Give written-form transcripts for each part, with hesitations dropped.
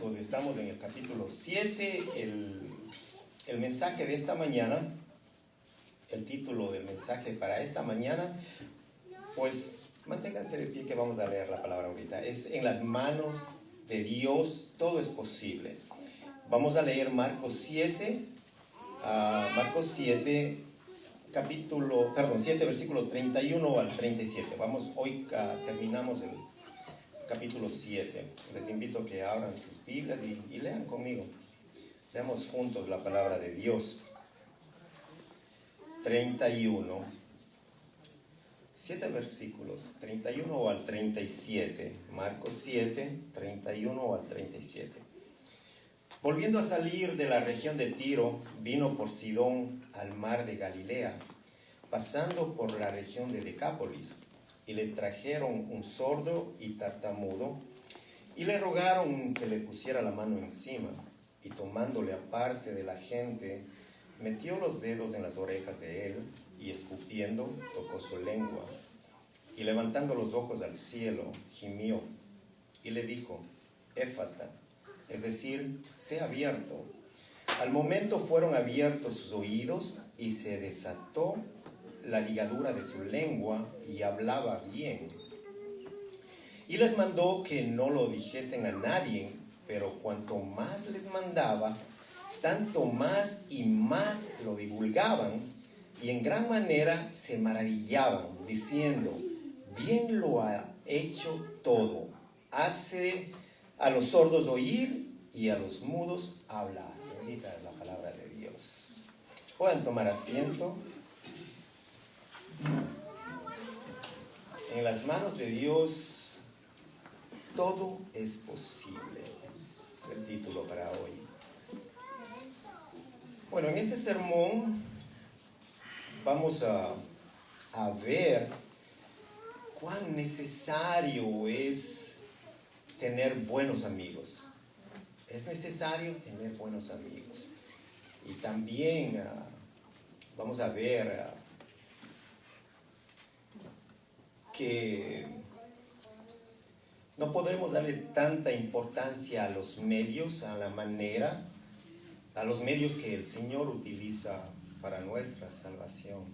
Pues estamos en el capítulo 7, el mensaje de esta mañana, el título del mensaje para esta mañana, pues manténganse de pie que vamos a leer la palabra ahorita. Es en las manos de Dios, todo es posible. Vamos a leer Marcos 7, capítulo, 7, versículo 31 al 37. Hoy terminamos el capítulo 7. Les invito a que abran sus Biblias y lean conmigo. Leamos juntos la palabra de Dios. 31. 7 versículos, 31 al 37. Marcos 7, 31 al 37. Volviendo a salir de la región de Tiro, vino por Sidón al mar de Galilea, pasando por la región de Decápolis. Y le trajeron un sordo y tartamudo, y le rogaron que le pusiera la mano encima, y tomándole aparte de la gente, metió los dedos en las orejas de él, y escupiendo, tocó su lengua, y levantando los ojos al cielo, gimió, y le dijo: Éfata, es decir, sé abierto. Al momento fueron abiertos sus oídos, y se desató la ligadura de su lengua y hablaba bien. Y les mandó que no lo dijesen a nadie, pero cuanto más les mandaba, tanto más y más lo divulgaban, y en gran manera se maravillaban, diciendo: bien lo ha hecho todo. Hace a los sordos oír y a los mudos hablar. Bendita es la palabra de Dios. Pueden tomar asiento. En las manos de Dios todo es posible. Es el título para hoy. Bueno, en este sermón vamos a ver cuán necesario es tener buenos amigos. Es necesario tener buenos amigos. Y también vamos a ver que no podemos darle tanta importancia a los medios, a los medios que el Señor utiliza para nuestra salvación.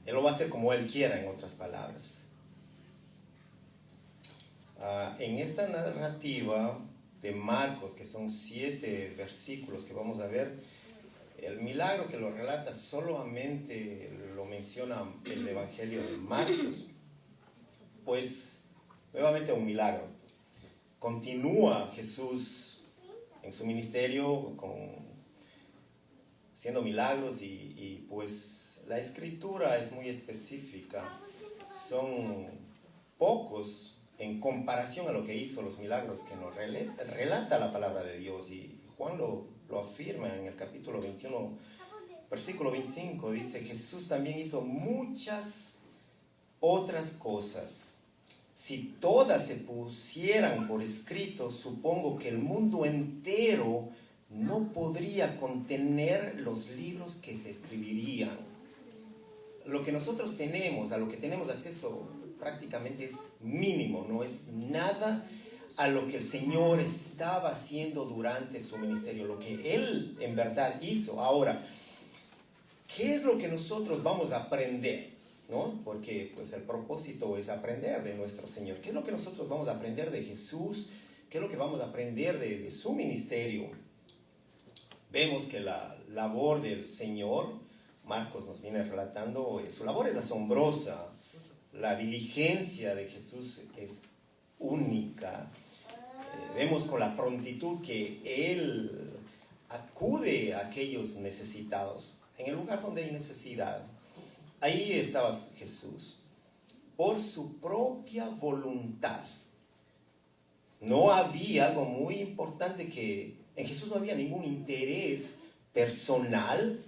Él lo va a hacer como Él quiera, en otras palabras. En esta narrativa de Marcos, que son 7 versículos que vamos a ver, el milagro que lo relata solamente lo menciona el Evangelio de Marcos. Pues nuevamente un milagro. Continúa Jesús en su ministerio haciendo milagros y pues la escritura es muy específica. Son pocos en comparación a lo que hizo los milagros que nos relata la palabra de Dios. Y Juan lo afirma en el capítulo 21, versículo 25. Dice: Jesús también hizo muchas otras cosas. Si todas se pusieran por escrito, supongo que el mundo entero no podría contener los libros que se escribirían. Lo que nosotros tenemos, a lo que tenemos acceso, prácticamente es mínimo, no es nada a lo que el Señor estaba haciendo durante su ministerio, lo que Él en verdad hizo. Ahora, ¿qué es lo que nosotros vamos a aprender? ¿No? Porque pues el propósito es aprender de nuestro Señor. ¿Qué es lo que nosotros vamos a aprender de Jesús? ¿Qué es lo que vamos a aprender de su ministerio? Vemos que la labor del Señor, Marcos nos viene relatando, su labor es asombrosa. La diligencia de Jesús es única. Vemos con la prontitud que Él acude a aquellos necesitados, en el lugar donde hay necesidad. Ahí estaba Jesús, por su propia voluntad. No había algo muy importante, que en Jesús no había ningún interés personal.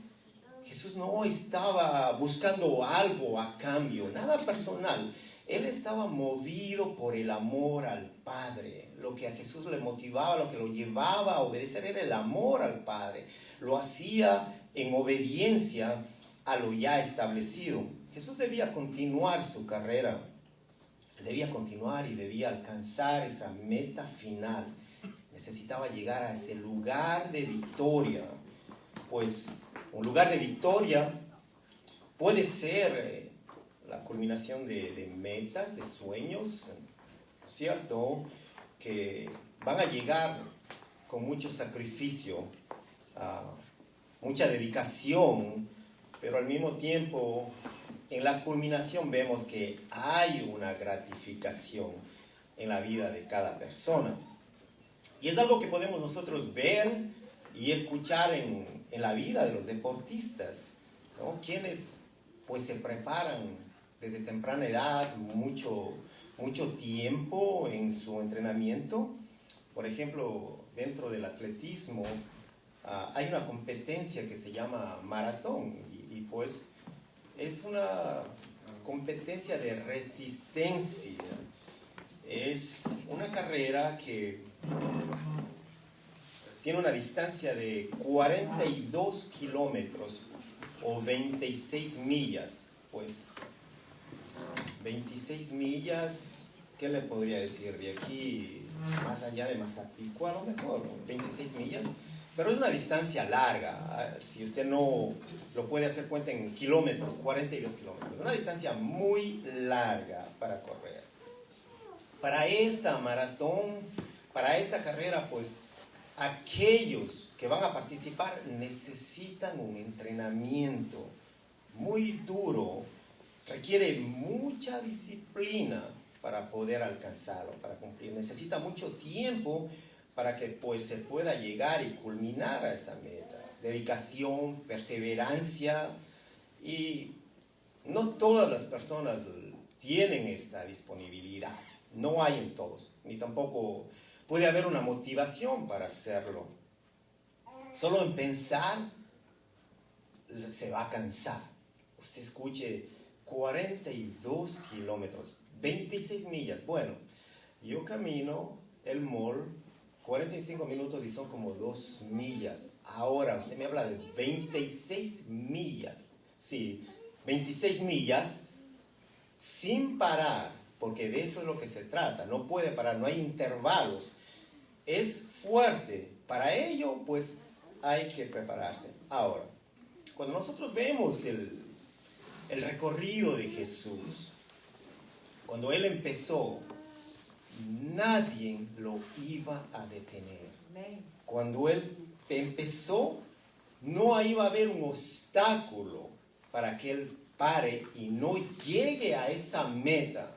Jesús no estaba buscando algo a cambio, nada personal. Él estaba movido por el amor al Padre. Lo que a Jesús le motivaba, lo que lo llevaba a obedecer, era el amor al Padre. Lo hacía en obediencia a lo ya establecido. Jesús debía continuar su carrera, debía continuar y debía alcanzar esa meta final. necesitaba llegar a ese lugar de victoria. Pues un lugar de victoria puede ser la culminación de metas, de sueños, ¿cierto? Que van a llegar con mucho sacrificio, mucha dedicación, pero al mismo tiempo en la culminación vemos que hay una gratificación en la vida de cada persona. Y es algo que podemos nosotros ver y escuchar en la vida de los deportistas, ¿no? Quienes pues se preparan desde temprana edad, mucho tiempo en su entrenamiento. Por ejemplo, dentro del atletismo hay una competencia que se llama maratón y pues es una competencia de resistencia. Es una carrera que tiene una distancia de 42 kilómetros o 26 millas. Pues 26 millas, ¿qué le podría decir? De aquí más allá de Mazapico, a lo mejor, 26 millas. Pero es una distancia larga. Si usted no lo puede hacer cuenta en kilómetros, 42 kilómetros. Una distancia muy larga para correr. Para esta maratón, para esta carrera, pues aquellos que van a participar necesitan un entrenamiento muy duro, requiere mucha disciplina para poder alcanzarlo, para cumplir. Necesita mucho tiempo para que pues se pueda llegar y culminar a esa meta. Dedicación, perseverancia, y no todas las personas tienen esta disponibilidad. No hay en todos, ni tampoco puede haber una motivación para hacerlo. Solo en pensar se va a cansar. Usted escuche, 42 kilómetros, 26 millas. Bueno, yo camino el mall 45 minutos y son como 2 millas. Ahora usted me habla de 26 millas. Sí, 26 millas sin parar, porque de eso es lo que se trata. No puede parar, no hay intervalos. Es fuerte. Para ello, pues, hay que prepararse. Ahora, cuando nosotros vemos el recorrido de Jesús, cuando Él empezó, nadie lo iba a detener. Cuando Él empezó, no iba a haber un obstáculo para que Él pare y no llegue a esa meta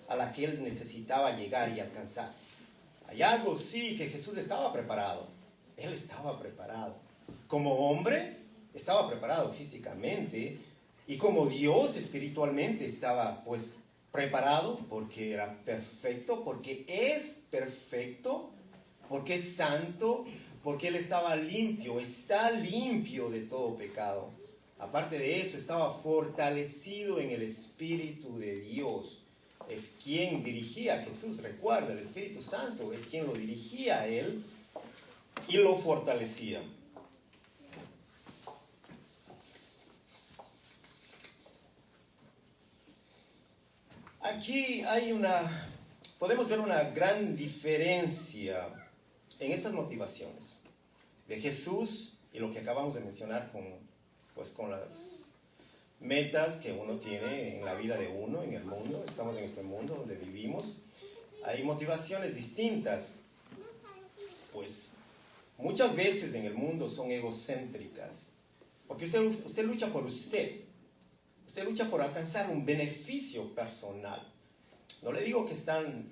a la que Él necesitaba llegar y alcanzar. Hay algo, sí, que Jesús estaba preparado. Él estaba preparado. Como hombre, estaba preparado físicamente, y como Dios espiritualmente estaba, pues, preparado, porque era perfecto, porque es perfecto, porque es santo, porque Él estaba limpio, está limpio de todo pecado. Aparte de eso, estaba fortalecido en el Espíritu de Dios. Es quien dirigía a Jesús, recuerda, el Espíritu Santo es quien lo dirigía a Él y lo fortalecía. Aquí podemos ver una gran diferencia en estas motivaciones de Jesús y lo que acabamos de mencionar con las metas que uno tiene en la vida de uno, en el mundo. Estamos en este mundo donde vivimos. Hay motivaciones distintas. Pues muchas veces en el mundo son egocéntricas, porque usted lucha por usted. Usted lucha por alcanzar un beneficio personal. No le digo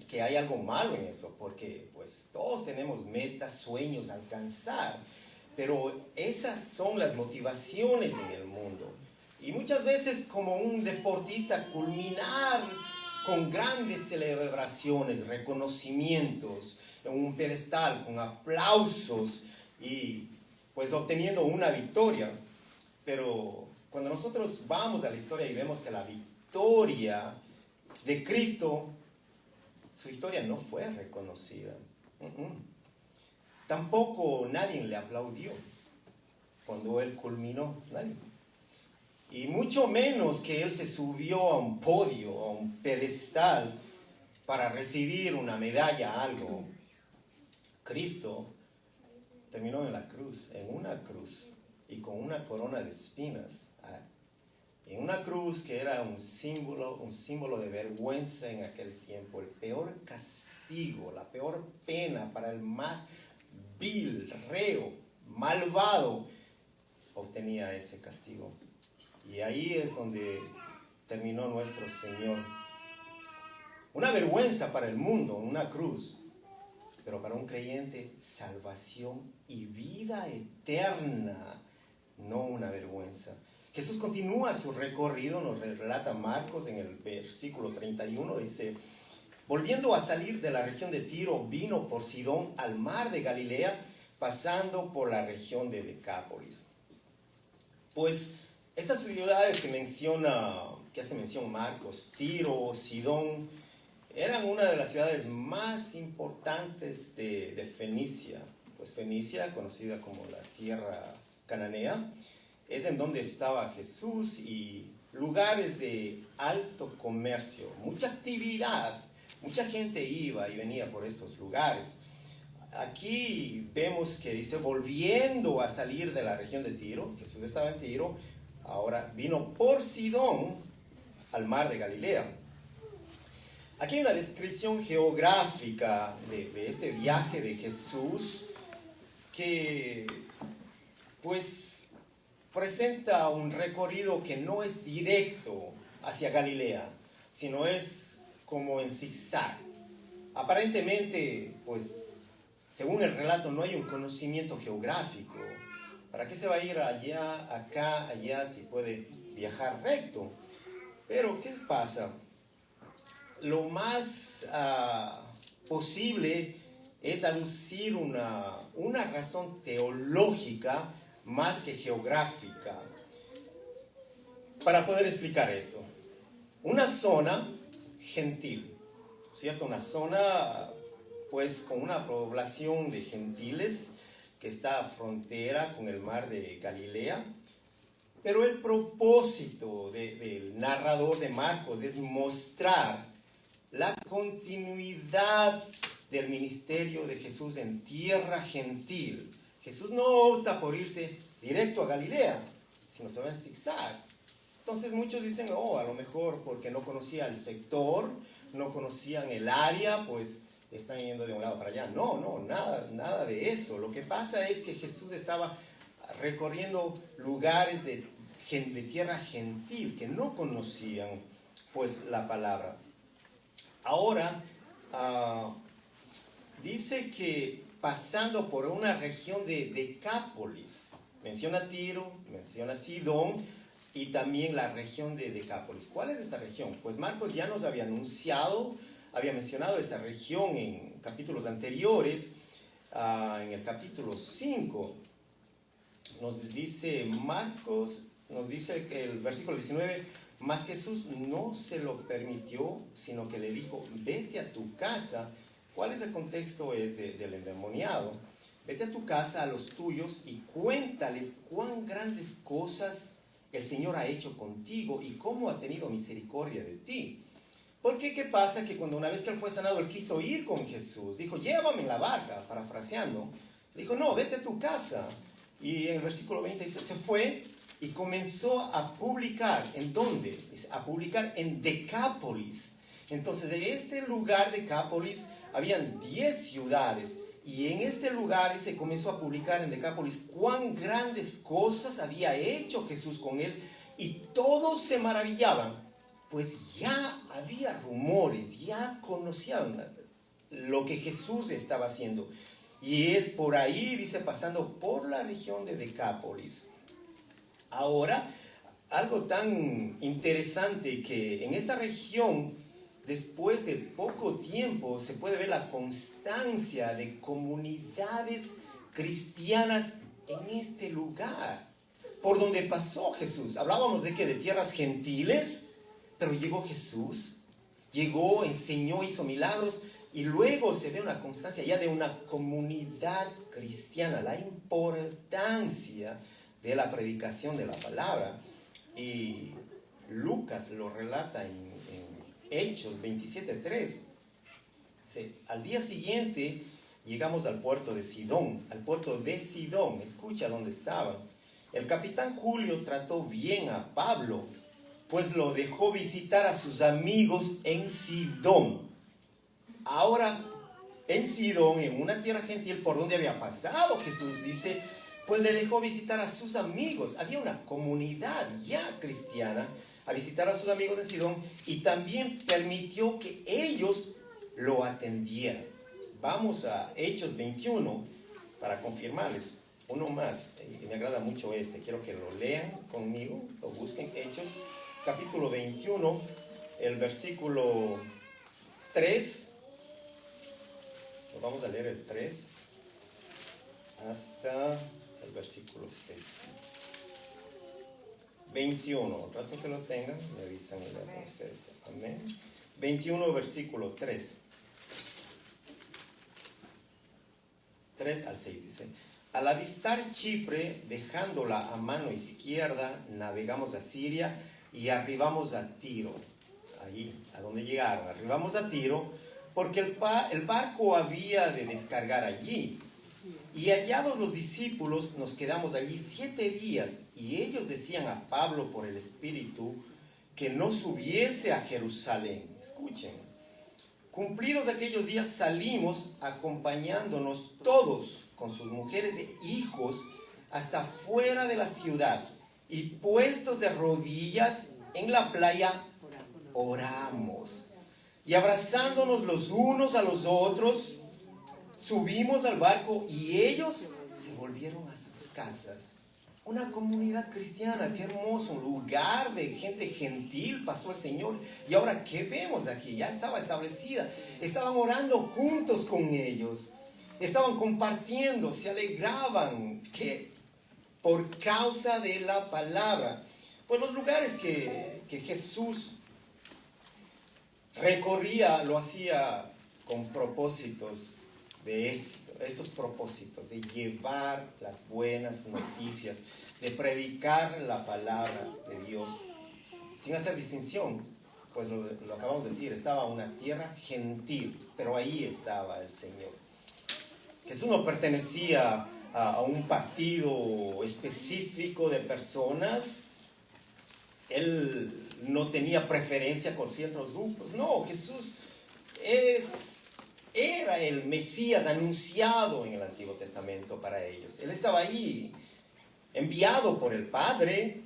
que hay algo malo en eso, porque pues todos tenemos metas, sueños a alcanzar, pero esas son las motivaciones en el mundo. Y muchas veces, como un deportista, culminar con grandes celebraciones, reconocimientos, en un pedestal, con aplausos y pues obteniendo una victoria. Pero cuando nosotros vamos a la historia y vemos que la victoria de Cristo, su historia no fue reconocida. Tampoco nadie le aplaudió cuando Él culminó, nadie. Y mucho menos que Él se subió a un podio, a un pedestal, para recibir una medalla, algo. Cristo terminó en la cruz, en una cruz, y con una corona de espinas. En una cruz que era un símbolo de vergüenza en aquel tiempo, el peor castigo, la peor pena para el más vil, reo, malvado, obtenía ese castigo. Y ahí es donde terminó nuestro Señor. Una vergüenza para el mundo, una cruz, pero para un creyente, salvación y vida eterna, no una vergüenza. Jesús continúa su recorrido, nos relata Marcos en el versículo 31, dice: volviendo a salir de la región de Tiro, vino por Sidón al mar de Galilea, pasando por la región de Decápolis. Pues estas ciudades que hace mención Marcos, Tiro, Sidón, eran una de las ciudades más importantes de Fenicia. Pues Fenicia, conocida como la tierra cananea, es en donde estaba Jesús, y lugares de alto comercio, mucha actividad, mucha gente iba y venía por estos lugares. Aquí vemos que dice, volviendo a salir de la región de Tiro, Jesús estaba en Tiro, ahora vino por Sidón al mar de Galilea. Aquí hay una descripción geográfica de este viaje de Jesús que pues presenta un recorrido que no es directo hacia Galilea, sino es como en zigzag. Aparentemente, pues, según el relato, no hay un conocimiento geográfico. ¿Para qué se va a ir allá, acá, allá, si puede viajar recto? Pero, ¿qué pasa? Lo más posible es aducir una razón teológica más que geográfica para poder explicar esto. Una zona gentil, ¿cierto? Una zona pues con una población de gentiles que está a frontera con el mar de Galilea. Pero el propósito del narrador de Marcos es mostrar la continuidad del ministerio de Jesús en tierra gentil. Jesús no opta por irse directo a Galilea, sino se va en zigzag. Entonces muchos dicen, a lo mejor porque no conocían el sector, no conocían el área, pues están yendo de un lado para allá. No, nada de eso. Lo que pasa es que Jesús estaba recorriendo lugares de tierra gentil que no conocían pues la palabra. Ahora, dice que pasando por una región de Decápolis, menciona Tiro, menciona Sidón y también la región de Decápolis. ¿Cuál es esta región? Pues Marcos ya nos había mencionado esta región en capítulos anteriores. En el capítulo 5 nos dice Marcos, nos dice que el versículo 19, mas Jesús no se lo permitió, sino que le dijo, vete a tu casa. ¿Cuál es el contexto? Es del endemoniado. Vete a tu casa, a los tuyos, y cuéntales cuán grandes cosas el Señor ha hecho contigo y cómo ha tenido misericordia de ti. Porque ¿qué pasa? Que cuando una vez que él fue sanado, él quiso ir con Jesús. Dijo, llévame en la barca, parafraseando. Le dijo, no, vete a tu casa. Y en el versículo 20 dice, se fue y comenzó a publicar. ¿En dónde? Dice, a publicar en Decápolis. Entonces, de este lugar Decápolis, habían 10 ciudades, y en este lugar se comenzó a publicar en Decápolis cuán grandes cosas había hecho Jesús con él, y todos se maravillaban, pues ya había rumores, ya conocían lo que Jesús estaba haciendo. Y es por ahí, dice, pasando por la región de Decápolis. Ahora, algo tan interesante que en esta región, después de poco tiempo, se puede ver la constancia de comunidades cristianas en este lugar, por donde pasó Jesús. Hablábamos de que de tierras gentiles, pero llegó Jesús, llegó, enseñó, hizo milagros, y luego se ve una constancia ya de una comunidad cristiana, la importancia de la predicación de la palabra. Y Lucas lo relata en Hechos 27:3. Al día siguiente llegamos al puerto de Sidón, escucha dónde estaban. El capitán Julio trató bien a Pablo, pues lo dejó visitar a sus amigos en Sidón. Ahora, en Sidón, en una tierra gentil por donde había pasado Jesús, dice, pues le dejó visitar a sus amigos. Había una comunidad ya cristiana a visitar a sus amigos en Sidón y también permitió que ellos lo atendieran. Vamos a Hechos 21 para confirmarles. Uno más, me agrada mucho quiero que lo lean conmigo, lo busquen. Hechos capítulo 21, el versículo 3. Vamos a leer el 3 hasta el versículo 6. 21, rato que lo tengan, me avisan y lean ustedes. Amén. 21, versículo 3. 3 al 6 dice: al avistar Chipre, dejándola a mano izquierda, navegamos a Siria y arribamos a Tiro. Ahí, a donde llegaron, arribamos a Tiro, porque el barco había de descargar allí. Y hallados los discípulos, nos quedamos allí 7 días, y ellos decían a Pablo por el Espíritu que no subiese a Jerusalén. Escuchen. Cumplidos aquellos días salimos acompañándonos todos con sus mujeres e hijos hasta fuera de la ciudad, y puestos de rodillas en la playa oramos, y abrazándonos los unos a los otros subimos al barco y ellos se volvieron a sus casas. Una comunidad cristiana, qué hermoso, un lugar de gente gentil pasó el Señor. Y ahora, ¿qué vemos aquí? Ya estaba establecida. Estaban orando juntos con ellos. Estaban compartiendo, se alegraban. ¿Qué? Por causa de la palabra. Pues los lugares que Jesús recorría, lo hacía con propósitos de estos propósitos, de llevar las buenas noticias, de predicar la palabra de Dios, sin hacer distinción. Pues lo acabamos de decir, estaba una tierra gentil, pero ahí estaba el Señor. Jesús no pertenecía a un partido específico de personas. Él no tenía preferencia con ciertos grupos. No, Jesús era el Mesías anunciado en el Antiguo Testamento para ellos. Él estaba ahí, enviado por el Padre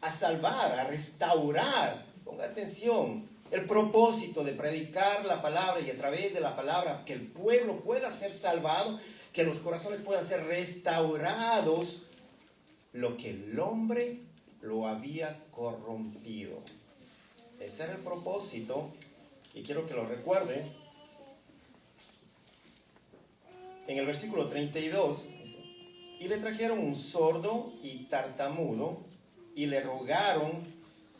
a salvar, a restaurar. Ponga atención, el propósito de predicar la palabra y a través de la palabra que el pueblo pueda ser salvado, que los corazones puedan ser restaurados, lo que el hombre lo había corrompido. Ese era el propósito y quiero que lo recuerde. En el versículo 32 dice: y le trajeron un sordo y tartamudo y le rogaron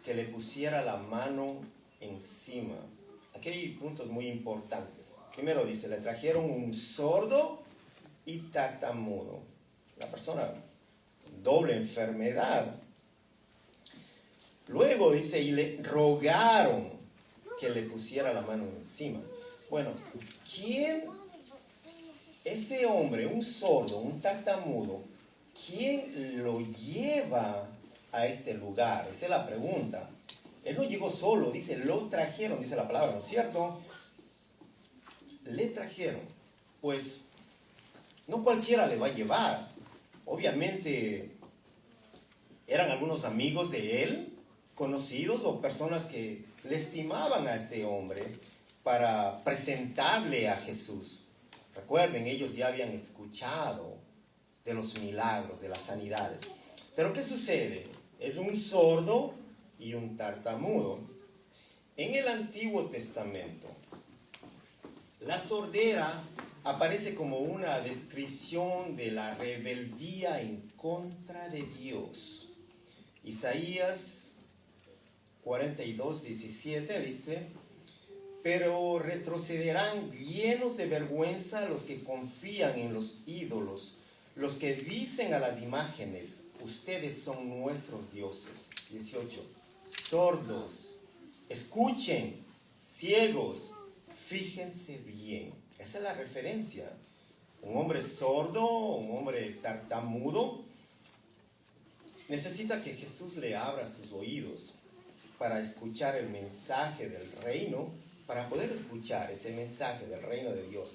que le pusiera la mano encima. Aquí hay puntos muy importantes. Primero dice, le trajeron un sordo y tartamudo. La persona con doble enfermedad. Luego dice, y le rogaron que le pusiera la mano encima. Bueno, este hombre, un sordo, un tartamudo, ¿quién lo lleva a este lugar? Esa es la pregunta. Él no llegó solo, dice, lo trajeron, dice la palabra, ¿no es cierto? Le trajeron. Pues, no cualquiera le va a llevar. Obviamente, eran algunos amigos de él, conocidos o personas que le estimaban a este hombre para presentarle a Jesús. Recuerden, ellos ya habían escuchado de los milagros, de las sanidades. Pero ¿qué sucede? Es un sordo y un tartamudo. En el Antiguo Testamento, la sordera aparece como una descripción de la rebeldía en contra de Dios. Isaías 42:17 dice: pero retrocederán llenos de vergüenza los que confían en los ídolos, los que dicen a las imágenes, ustedes son nuestros dioses. 18. Sordos, escuchen, ciegos, fíjense bien. Esa es la referencia. Un hombre sordo, un hombre tartamudo, necesita que Jesús le abra sus oídos para escuchar el mensaje del reino, para poder escuchar ese mensaje del reino de Dios.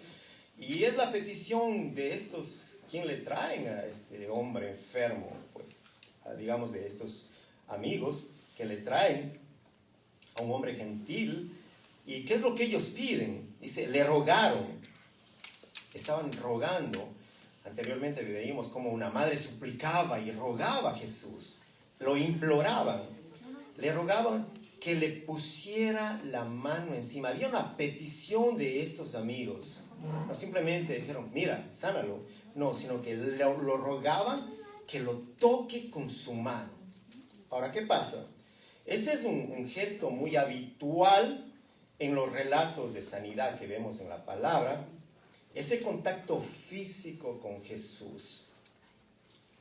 Y es la petición de estos, quien le traen a este hombre enfermo, pues, digamos de estos amigos que le traen a un hombre gentil. ¿Y qué es lo que ellos piden? Dice, le rogaron, estaban rogando. Anteriormente veíamos como una madre suplicaba y rogaba a Jesús, lo imploraban, le rogaban que le pusiera la mano encima. Había una petición de estos amigos. No simplemente dijeron, mira, sánalo. No, sino que lo rogaban que lo toque con su mano. Ahora, ¿qué pasa? Este es un gesto muy habitual en los relatos de sanidad que vemos en la palabra. Ese contacto físico con Jesús.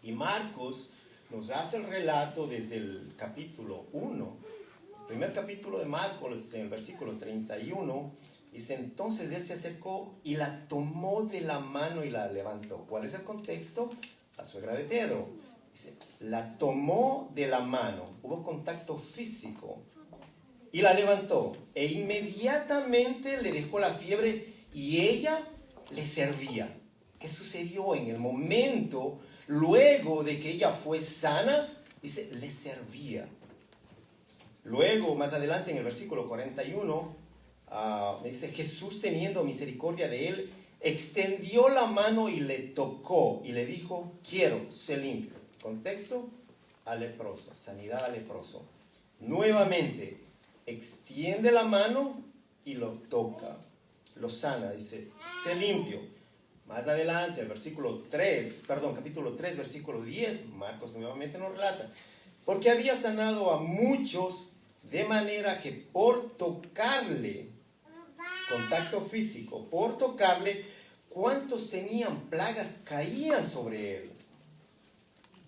Y Marcos nos hace el relato desde el capítulo 1. El primer capítulo de Marcos, en el versículo 31, dice, entonces él se acercó y la tomó de la mano y la levantó. ¿Cuál es el contexto? La suegra de Pedro. Dice, la tomó de la mano, hubo contacto físico y la levantó. E inmediatamente le dejó la fiebre y ella le servía. ¿Qué sucedió en el momento, luego de que ella fue sana? Dice, le servía. Luego, más adelante en el versículo 41, dice, Jesús teniendo misericordia de él, extendió la mano y le tocó y le dijo, quiero, sé limpio. Contexto, al leproso, sanidad al leproso. Nuevamente, extiende la mano y lo toca, lo sana, dice, sé limpio. Más adelante, el capítulo 3, versículo 10, Marcos nuevamente nos relata, porque había sanado a muchos de manera que por tocarle, contacto físico, por tocarle, cuantos tenían plagas caían sobre él.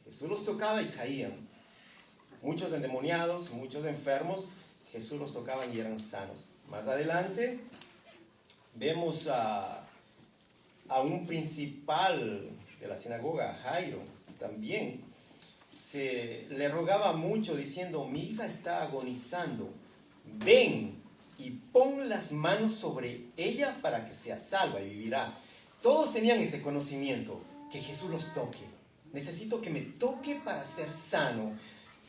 Jesús los tocaba y caían. Muchos endemoniados, muchos enfermos, Jesús los tocaba y eran sanos. Más adelante vemos a un principal de la sinagoga, Jairo, también se le rogaba mucho diciendo, mi hija está agonizando, ven y pon las manos sobre ella para que sea salva y vivirá. Todos tenían ese conocimiento, que Jesús los toque. Necesito que me toque para ser sano.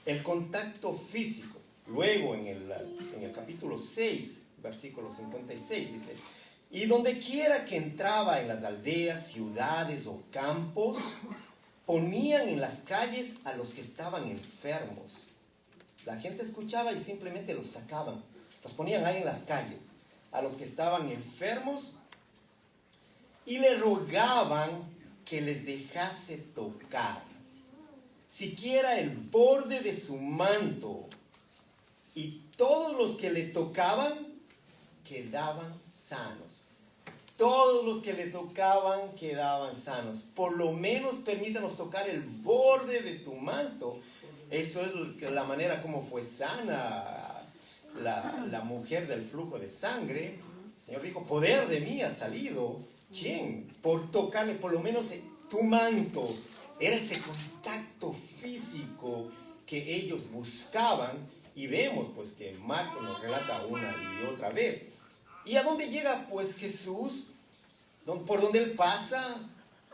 El contacto físico. Luego en el capítulo 6, versículo 56 dice, y donde quiera que entraba en las aldeas, ciudades o campos, ponían en las calles a los que estaban enfermos. La gente escuchaba y simplemente los sacaban. Los ponían ahí en las calles, a los que estaban enfermos, y le rogaban que les dejase tocar, siquiera el borde de su manto. Y todos los que le tocaban quedaban sanos. Todos los que le tocaban quedaban sanos. Por lo menos permítanos tocar el borde de tu manto. Eso es la manera como fue sana la mujer del flujo de sangre. El Señor dijo, poder de mí ha salido. ¿Quién? Por tocarle por lo menos tu manto. Era ese contacto físico que ellos buscaban. Y vemos pues que Marcos nos relata una y otra vez. ¿Y a dónde llega pues Jesús? Por donde Él pasa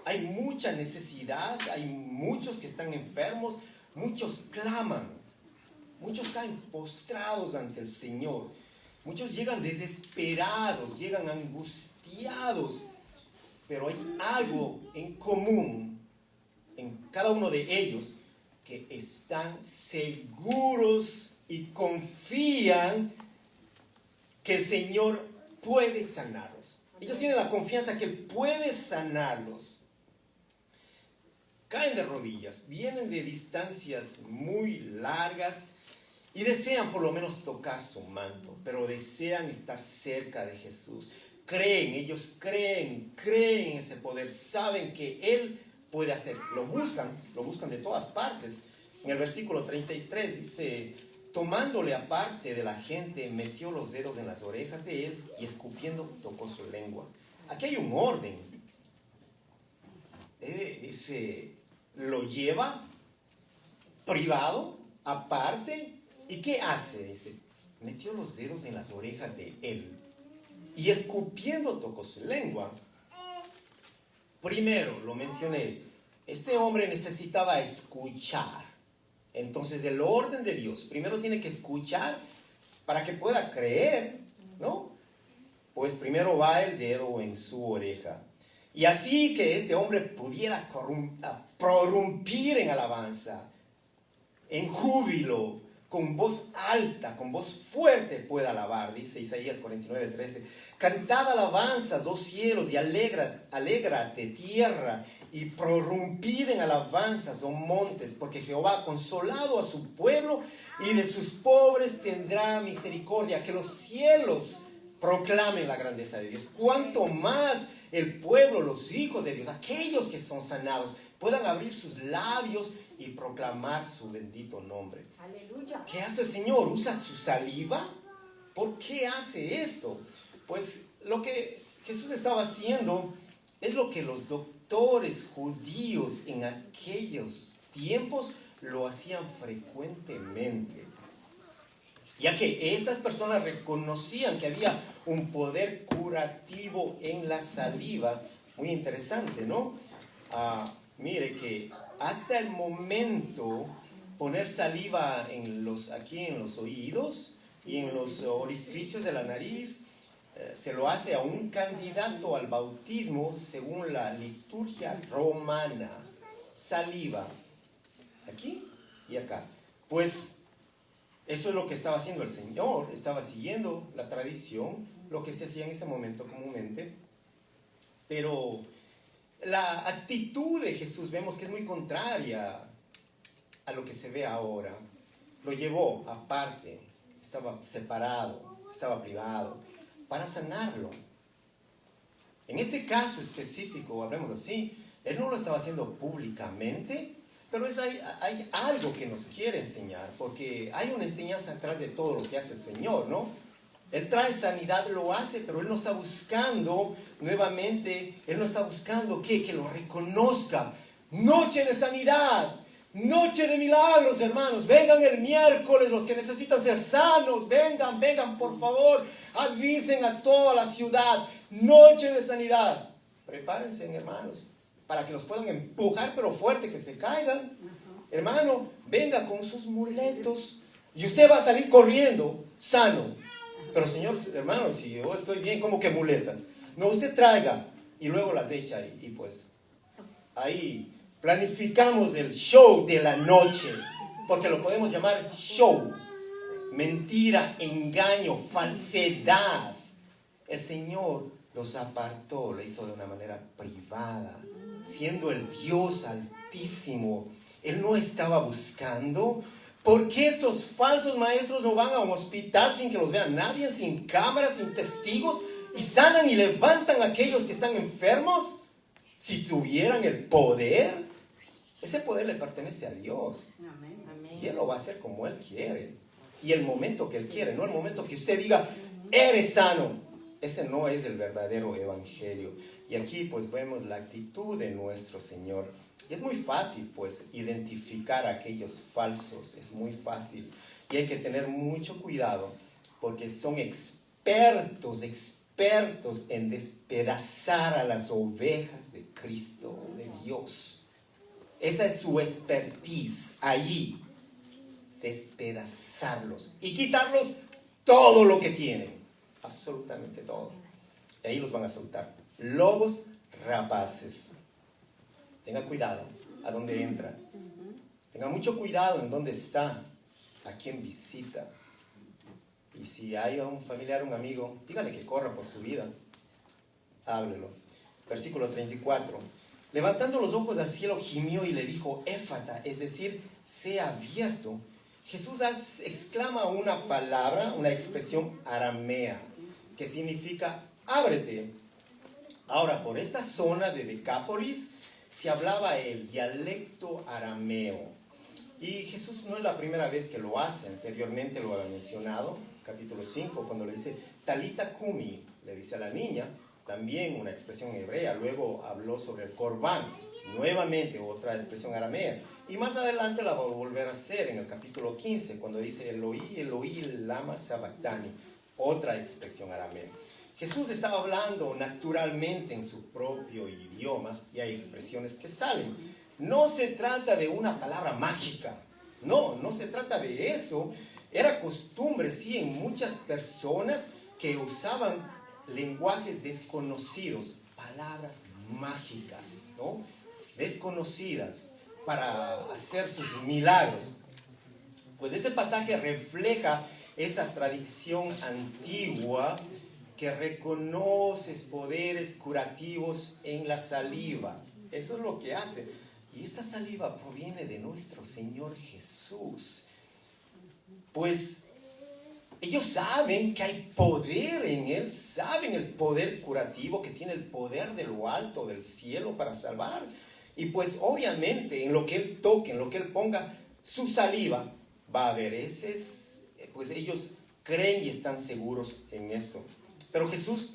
hay mucha necesidad, hay muchos que están enfermos, muchos claman, muchos caen postrados ante el Señor, muchos llegan desesperados, llegan angustiados, pero hay algo en común en cada uno de ellos, que están seguros y confían que el Señor puede sanarlos. Ellos tienen la confianza que Él puede sanarlos. Caen de rodillas, vienen de distancias muy largas y desean por lo menos tocar su manto, pero desean estar cerca de Jesús. Ellos creen en ese poder, saben que Él puede hacer. Lo buscan de todas partes. En el versículo 33 dice, tomándole aparte de la gente, metió los dedos en las orejas de él y escupiendo tocó su lengua. Aquí hay un orden. lo lleva privado, aparte. ¿Y qué hace? Dice, metió los dedos en las orejas de él y escupiendo tocó su lengua. Primero, lo mencioné, este hombre necesitaba escuchar. Entonces, el orden de Dios, primero tiene que escuchar para que pueda creer, ¿no? Pues primero va el dedo en su oreja. Y así que este hombre pudiera prorrumpir en alabanza, en júbilo, con voz alta, con voz fuerte pueda alabar, dice Isaías 49:13. Cantad alabanzas, oh cielos, y alégrate tierra, y prorrumpid en alabanzas, oh montes, porque Jehová ha consolado a su pueblo, y de sus pobres tendrá misericordia. Que los cielos proclamen la grandeza de Dios. Cuanto más el pueblo, los hijos de Dios, aquellos que son sanados, puedan abrir sus labios y proclamar su bendito nombre. Aleluya. ¿Qué hace el Señor? ¿Usa su saliva? ¿Por qué hace esto? Pues lo que Jesús estaba haciendo es lo que los doctores judíos en aquellos tiempos lo hacían frecuentemente, ya que estas personas reconocían que había un poder curativo en la saliva. Muy interesante, ¿no? Mire que hasta el momento poner saliva aquí en los oídos y en los orificios de la nariz se lo hace a un candidato al bautismo según la liturgia romana. Saliva, aquí y acá. Pues eso es lo que estaba haciendo el Señor, estaba siguiendo la tradición, lo que se hacía en ese momento comúnmente, pero la actitud de Jesús vemos que es muy contraria a lo que se ve ahora. Lo llevó aparte, estaba separado, estaba privado, para sanarlo. En este caso específico, hablemos así, él no lo estaba haciendo públicamente, pero hay algo que nos quiere enseñar, porque hay una enseñanza atrás de todo lo que hace el Señor, ¿no? Él trae sanidad, lo hace, pero Él no está buscando nuevamente, Él no está buscando que lo reconozca. Noche de sanidad, noche de milagros, hermanos. Vengan el miércoles los que necesitan ser sanos. Vengan, por favor. Avisen a toda la ciudad. Noche de sanidad. Prepárense, hermanos, para que los puedan empujar, pero fuerte, que se caigan. Hermano, venga con sus muletos y usted va a salir corriendo, sano. Pero Señor, hermano, si yo estoy bien, ¿cómo que muletas? No, usted traiga y luego las echa y pues ahí planificamos el show de la noche, porque lo podemos llamar show. Mentira, engaño, falsedad. El Señor los apartó, lo hizo de una manera privada, siendo el Dios altísimo. Él no estaba buscando. ¿Por qué estos falsos maestros no van a un hospital sin que los vea nadie, sin cámaras, sin testigos, y sanan y levantan a aquellos que están enfermos? Si tuvieran el poder, ese poder le pertenece a Dios. Amén. Y Él lo va a hacer como Él quiere. Y el momento que Él quiere, no el momento que usted diga, eres sano. Ese no es el verdadero evangelio. Y aquí pues vemos la actitud de nuestro Señor. Y es muy fácil, pues, identificar a aquellos falsos. Es muy fácil. Y hay que tener mucho cuidado, porque son expertos en despedazar a las ovejas de Cristo, de Dios. Esa es su expertise, allí. Despedazarlos y quitarlos todo lo que tienen. Absolutamente todo. Y ahí los van a soltar. Lobos rapaces. Tenga cuidado a dónde entra. Tenga mucho cuidado en dónde está, a quién visita. Y si hay un familiar, un amigo, dígale que corra por su vida. Háblelo. Versículo 34. Levantando los ojos al cielo, gimió y le dijo, éfata, es decir, sea abierto. Jesús exclama una palabra, una expresión aramea, que significa ábrete. Ahora, por esta zona de Decápolis se hablaba el dialecto arameo. Y Jesús no es la primera vez que lo hace, anteriormente lo había mencionado, capítulo 5, cuando le dice Talita Kumi, le dice a la niña, también una expresión hebrea. Luego habló sobre el corbán, nuevamente otra expresión aramea. Y más adelante la va a volver a hacer en el capítulo 15, cuando dice Eloí, Eloí, lama sabactani, otra expresión aramea. Jesús estaba hablando naturalmente en su propio idioma y hay expresiones que salen. No se trata de una palabra mágica, no se trata de eso. Era costumbre, sí, en muchas personas que usaban lenguajes desconocidos, palabras mágicas, ¿no? Desconocidas para hacer sus milagros. Pues este pasaje refleja esa tradición antigua que reconoce poderes curativos en la saliva. Eso es lo que hace. Y esta saliva proviene de nuestro Señor Jesús. Pues ellos saben que hay poder en Él, saben el poder curativo, que tiene el poder de lo alto del cielo para salvar. Y pues obviamente en lo que Él toque, en lo que Él ponga su saliva, va a haber pues ellos creen y están seguros en esto. Pero Jesús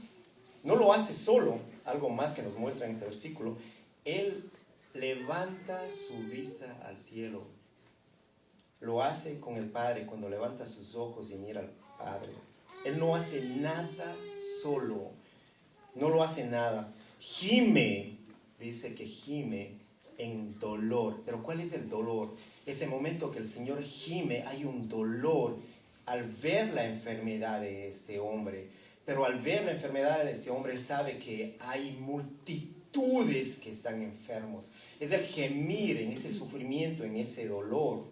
no lo hace solo, algo más que nos muestra en este versículo. Él levanta su vista al cielo. Lo hace con el Padre cuando levanta sus ojos y mira al Padre. Él no hace nada solo. No lo hace nada. Gime, dice que gime en dolor. Pero ¿cuál es el dolor? Ese momento que el Señor gime, hay un dolor al ver la enfermedad de este hombre. Pero al ver la enfermedad de este hombre, Él sabe que hay multitudes que están enfermos. Es el gemir en ese sufrimiento, en ese dolor.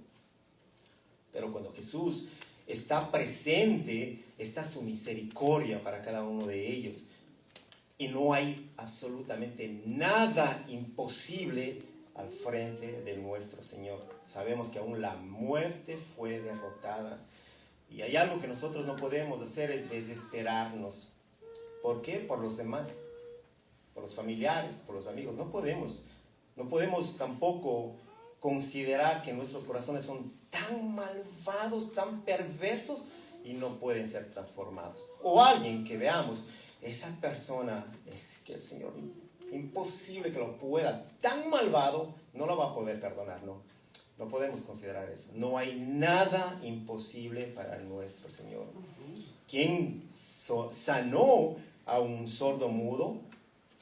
Pero cuando Jesús está presente, está su misericordia para cada uno de ellos. Y no hay absolutamente nada imposible al frente de nuestro Señor. Sabemos que aún la muerte fue derrotada. Y hay algo que nosotros no podemos hacer, es desesperarnos. ¿Por qué? Por los demás, por los familiares, por los amigos. No podemos tampoco considerar que nuestros corazones son tan malvados, tan perversos y no pueden ser transformados. O alguien que veamos, esa persona es que el Señor, imposible que lo pueda, tan malvado, no la va a poder perdonar, no podemos considerar eso. No hay nada imposible para nuestro Señor. ¿Quién sanó a un sordo mudo?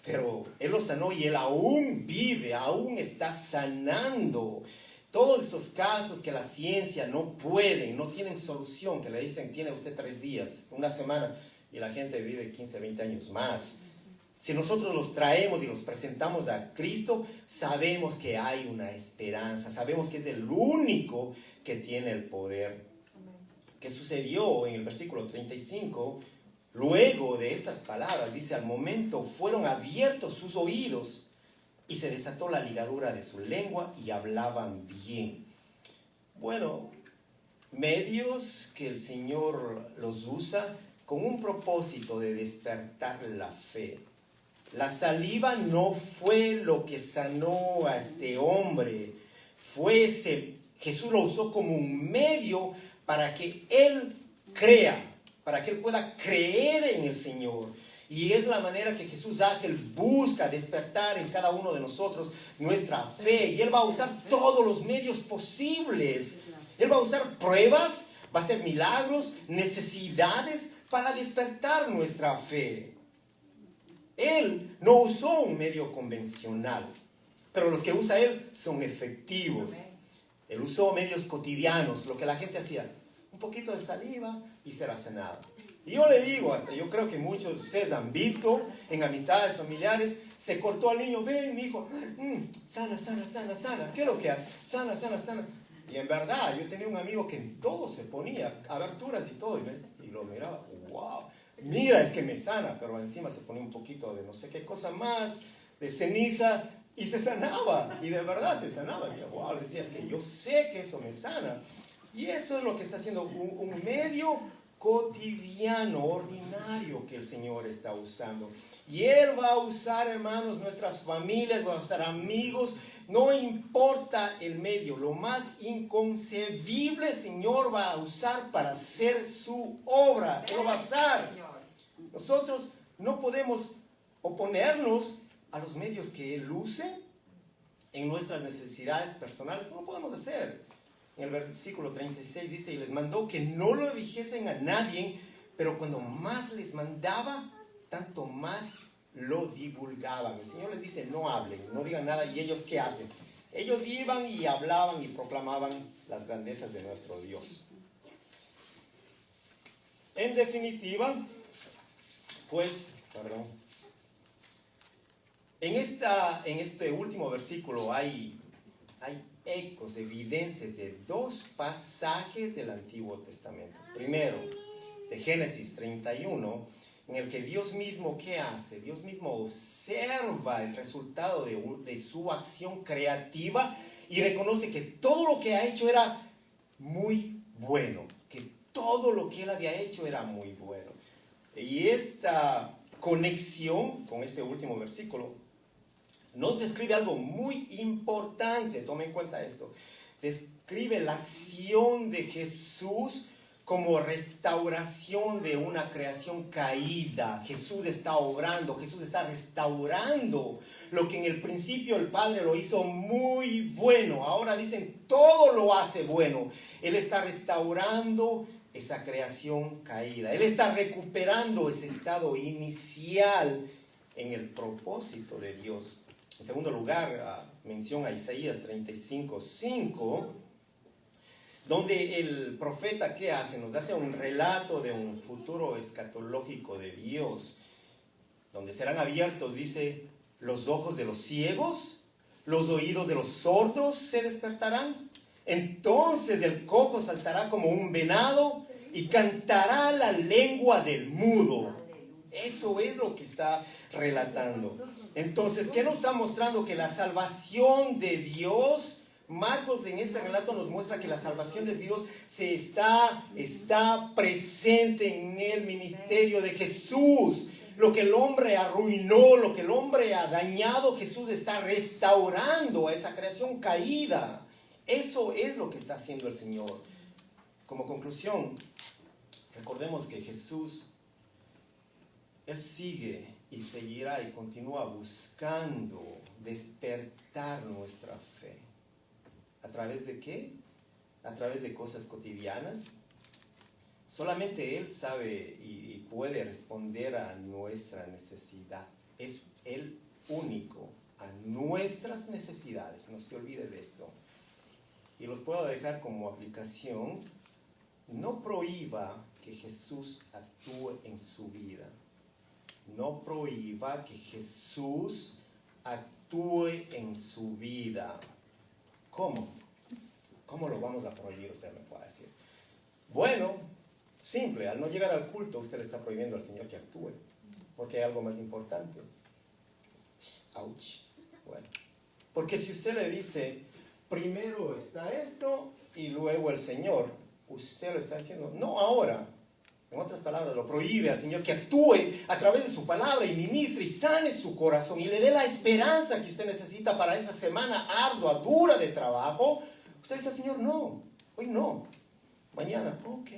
Pero Él lo sanó y Él aún vive, aún está sanando. Todos esos casos que la ciencia no puede, no tienen solución, que le dicen, tiene usted 3 días, una semana, y la gente vive 15, 20 años más. Si nosotros los traemos y los presentamos a Cristo, sabemos que hay una esperanza, sabemos que es el único que tiene el poder. ¿Qué sucedió en el versículo 35? Luego de estas palabras, dice, al momento fueron abiertos sus oídos y se desató la ligadura de su lengua y hablaban bien. Bueno, medios que el Señor los usa con un propósito de despertar la fe. La saliva no fue lo que sanó a este hombre, Jesús lo usó como un medio para que él crea, para que él pueda creer en el Señor. Y es la manera que Jesús hace, Él busca despertar en cada uno de nosotros nuestra fe. Y Él va a usar todos los medios posibles. Él va a usar pruebas, va a hacer milagros, necesidades para despertar nuestra fe. Él no usó un medio convencional, pero los que usa Él son efectivos. Él usó medios cotidianos, lo que la gente hacía, un poquito de saliva y será sanado. Y yo le digo, yo creo que muchos de ustedes han visto en amistades familiares, se cortó al niño, ven mi hijo, sana, ¿qué es lo que hace? Sana. Y en verdad, yo tenía un amigo que en todo se ponía, aberturas y todo, y lo miraba, wow, mira, es que me sana, pero encima se ponía un poquito de no sé qué cosa más, de ceniza, y se sanaba, y de verdad se sanaba, decía, wow, decía, es que yo sé que eso me sana. Y eso es lo que está haciendo un medio cotidiano, ordinario que el Señor está usando. Y Él va a usar, hermanos, nuestras familias, va a usar amigos, no importa el medio, lo más inconcebible el Señor va a usar para hacer su obra. Él lo va a usar. Nosotros no podemos oponernos a los medios que Él use, en nuestras necesidades personales, no lo podemos hacer. En el versículo 36 dice, y les mandó que no lo dijesen a nadie, pero cuando más les mandaba, tanto más lo divulgaban. El Señor les dice, no hablen, no digan nada. ¿Y ellos qué hacen? Ellos iban y hablaban y proclamaban las grandezas de nuestro Dios. En definitiva, pues, en este último versículo hay ecos evidentes de dos pasajes del Antiguo Testamento. Primero, de Génesis 31, en el que Dios mismo, ¿qué hace? Dios mismo observa el resultado de su acción creativa y reconoce que todo lo que ha hecho era muy bueno, que todo lo que él había hecho era muy bueno. Y esta conexión con este último versículo nos describe algo muy importante. Tomen en cuenta esto. Describe la acción de Jesús como restauración de una creación caída. Jesús está obrando, Jesús está restaurando lo que en el principio el Padre lo hizo muy bueno. Ahora dicen, todo lo hace bueno. Él está restaurando esa creación caída. Él está recuperando ese estado inicial en el propósito de Dios. En segundo lugar, mención a Isaías 35:5, donde el profeta, ¿qué hace? Nos hace un relato de un futuro escatológico de Dios, donde serán abiertos, dice, los ojos de los ciegos, los oídos de los sordos se despertarán. Entonces el cojo saltará como un venado y cantará la lengua del mudo. Eso es lo que está relatando. Entonces, ¿qué nos está mostrando? Que la salvación de Dios, Marcos en este relato nos muestra que la salvación de Dios está presente en el ministerio de Jesús. Lo que el hombre arruinó, lo que el hombre ha dañado, Jesús está restaurando a esa creación caída. Eso es lo que está haciendo el Señor. Como conclusión, recordemos que Jesús, Él sigue y seguirá y continúa buscando despertar nuestra fe. ¿A través de qué? A través de cosas cotidianas. Solamente Él sabe y puede responder a nuestra necesidad. Es el único a nuestras necesidades. No se olvide de esto. Y los puedo dejar como aplicación. No prohíba que Jesús actúe en su vida. No prohíba que Jesús actúe en su vida. ¿Cómo? ¿Cómo lo vamos a prohibir? Usted me puede decir. Bueno, simple. Al no llegar al culto, usted le está prohibiendo al Señor que actúe. Porque hay algo más importante. Ouch. Bueno. Porque si usted le dice, primero está esto y luego el Señor, usted lo está diciendo, no ahora. En otras palabras, lo prohíbe al Señor que actúe a través de su palabra y ministre y sane su corazón y le dé la esperanza que usted necesita para esa semana ardua, dura de trabajo. Usted dice al Señor, no, hoy no, mañana, ok.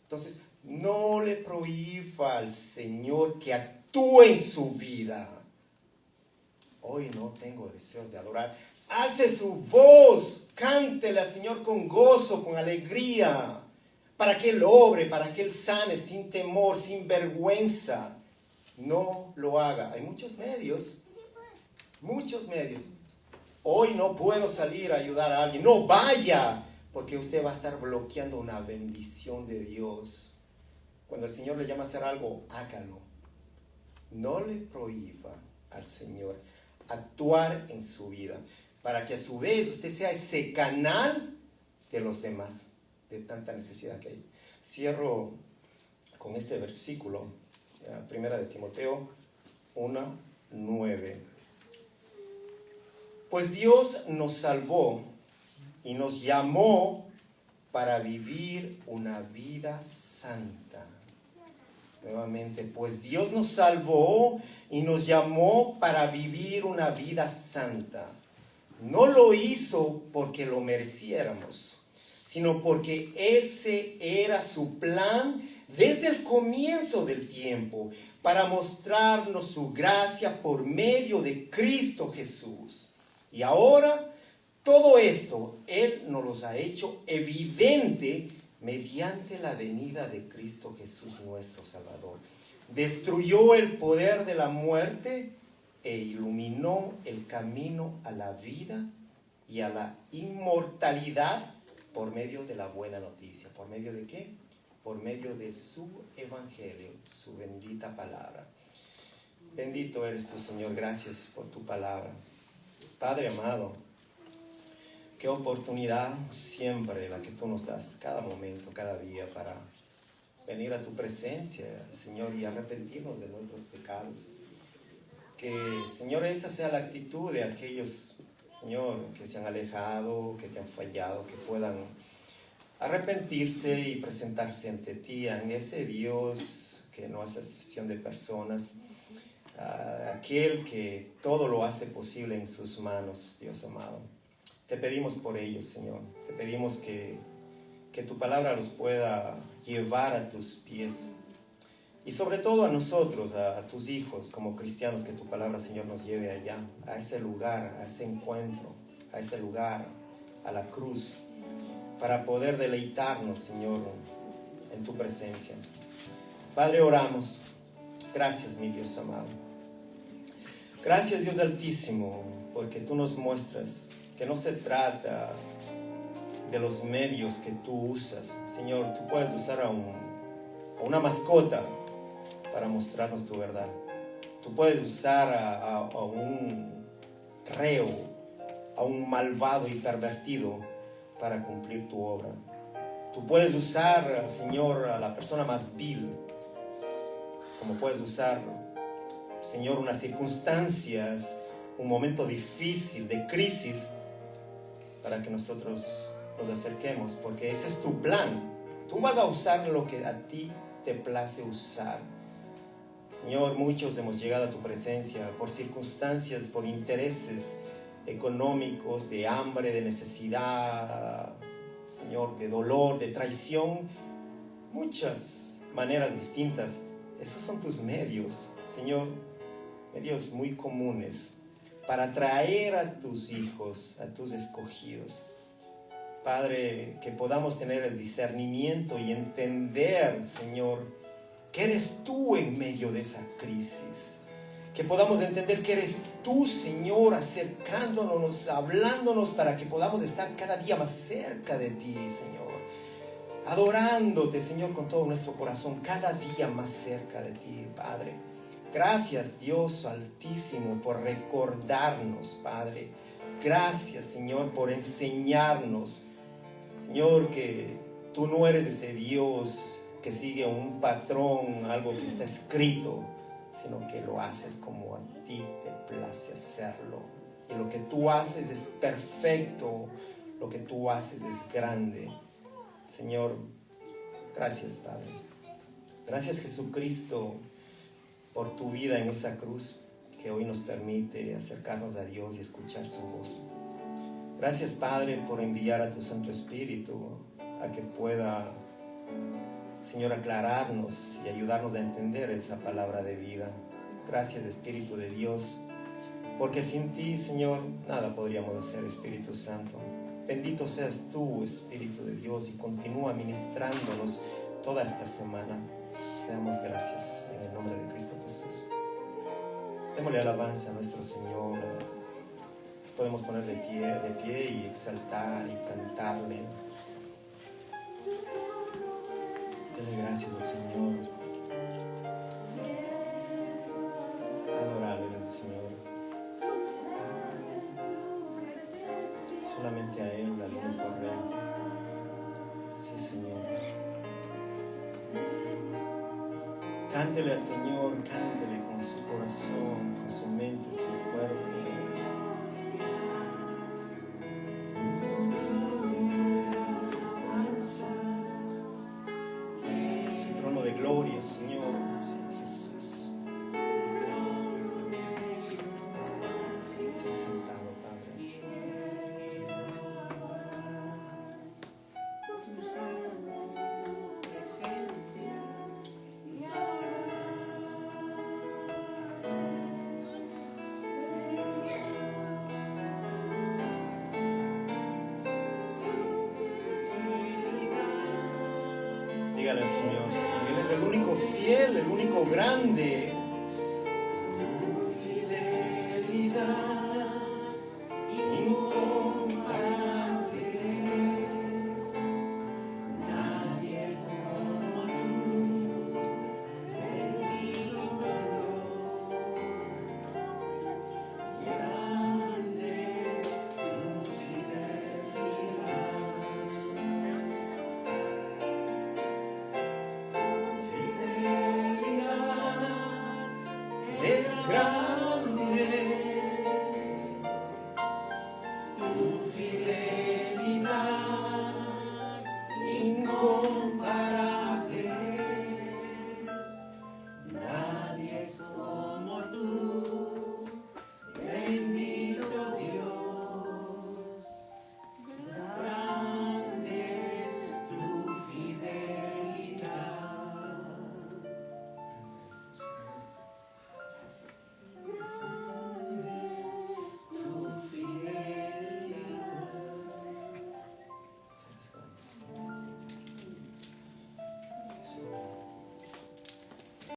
Entonces, no le prohíba al Señor que actúe en su vida. Hoy no tengo deseos de adorar. Alce su voz, cántele al Señor con gozo, con alegría, para que Él obre, para que Él sane sin temor, sin vergüenza. No lo haga. Hay muchos medios. Hoy no puedo salir a ayudar a alguien. No vaya, porque usted va a estar bloqueando una bendición de Dios. Cuando el Señor le llama a hacer algo, hágalo. No le prohíba al Señor actuar en su vida, para que a su vez usted sea ese canal de los demás, de tanta necesidad que hay. Cierro con este versículo, primera de Timoteo 1:9. Pues Dios nos salvó y nos llamó para vivir una vida santa. Nuevamente, pues Dios nos salvó y nos llamó para vivir una vida santa. No lo hizo porque lo mereciéramos, sino porque ese era su plan desde el comienzo del tiempo, para mostrarnos su gracia por medio de Cristo Jesús. Y ahora todo esto Él nos los ha hecho evidente mediante la venida de Cristo Jesús nuestro Salvador. Destruyó el poder de la muerte e iluminó el camino a la vida y a la inmortalidad por medio de la buena noticia. ¿Por medio de qué? Por medio de su evangelio, su bendita palabra. Bendito eres tú, Señor. Gracias por tu palabra. Padre amado, qué oportunidad siempre la que tú nos das, cada momento, cada día, para venir a tu presencia, Señor, y arrepentirnos de nuestros pecados. Que, Señor, esa sea la actitud de aquellos, Señor, que se han alejado, que te han fallado, que puedan arrepentirse y presentarse ante ti, en ese Dios que no hace excepción de personas, aquel que todo lo hace posible en sus manos, Dios amado. Te pedimos por ellos, Señor. Te pedimos que tu palabra los pueda llevar a tus pies. Y sobre todo a nosotros, a tus hijos, como cristianos, que tu palabra, Señor, nos lleve allá, a ese lugar, a ese encuentro, a ese lugar, a la cruz, para poder deleitarnos, Señor, en tu presencia. Padre, oramos. Gracias, mi Dios amado. Gracias, Dios Altísimo, porque tú nos muestras que no se trata de los medios que tú usas. Señor, tú puedes usar a una mascota para mostrarnos tu verdad. Tú puedes usar a un reo, a un malvado y pervertido para cumplir tu obra. Tú puedes usar, Señor, a la persona más vil, como puedes usar, Señor, unas circunstancias, un momento difícil, de crisis, para que nosotros nos acerquemos, porque ese es tu plan. Tú vas a usar lo que a ti te place usar. Señor, muchos hemos llegado a tu presencia por circunstancias, por intereses económicos, de hambre, de necesidad, Señor, de dolor, de traición, muchas maneras distintas. Esos son tus medios, Señor, medios muy comunes para atraer a tus hijos, a tus escogidos. Padre, que podamos tener el discernimiento y entender, Señor, que eres tú en medio de esa crisis. Que podamos entender que eres tú, Señor, acercándonos, hablándonos, para que podamos estar cada día más cerca de ti, Señor. Adorándote, Señor, con todo nuestro corazón, cada día más cerca de ti, Padre. Gracias, Dios Altísimo, por recordarnos, Padre. Gracias, Señor, por enseñarnos, Señor, que tú no eres ese Dios que sigue un patrón, algo que está escrito, sino que lo haces como a ti te place hacerlo. Y lo que tú haces es perfecto, lo que tú haces es grande. Señor, gracias, Padre. Gracias, Jesucristo, por tu vida en esa cruz, que hoy nos permite acercarnos a Dios y escuchar su voz. Gracias, Padre, por enviar a tu Santo Espíritu a que pueda, Señor, aclararnos y ayudarnos a entender esa palabra de vida. Gracias, Espíritu de Dios, porque sin ti, Señor, nada podríamos hacer, Espíritu Santo. Bendito seas tú, Espíritu de Dios, y continúa ministrándonos toda esta semana. Te damos gracias en el nombre de Cristo Jesús. Démosle alabanza a nuestro Señor. Nos podemos poner de pie y exaltar y cantarle. Dale gracias al Señor. Adorarle al Señor. Solamente a Él, al único Rey. Sí, Señor. Cántele al Señor, cántele con su corazón, con su mente, su cuerpo. Su trono de gloria, Señor, sí, Jesús. Sea sentado, Padre. dígale al Señor, sí, Él es el único fiel, el único grande. Tu fidelidad incomparable es. Nadie es como tú, bendito Dios. Grande es tu fidelidad. Es grande, tu fidelidad.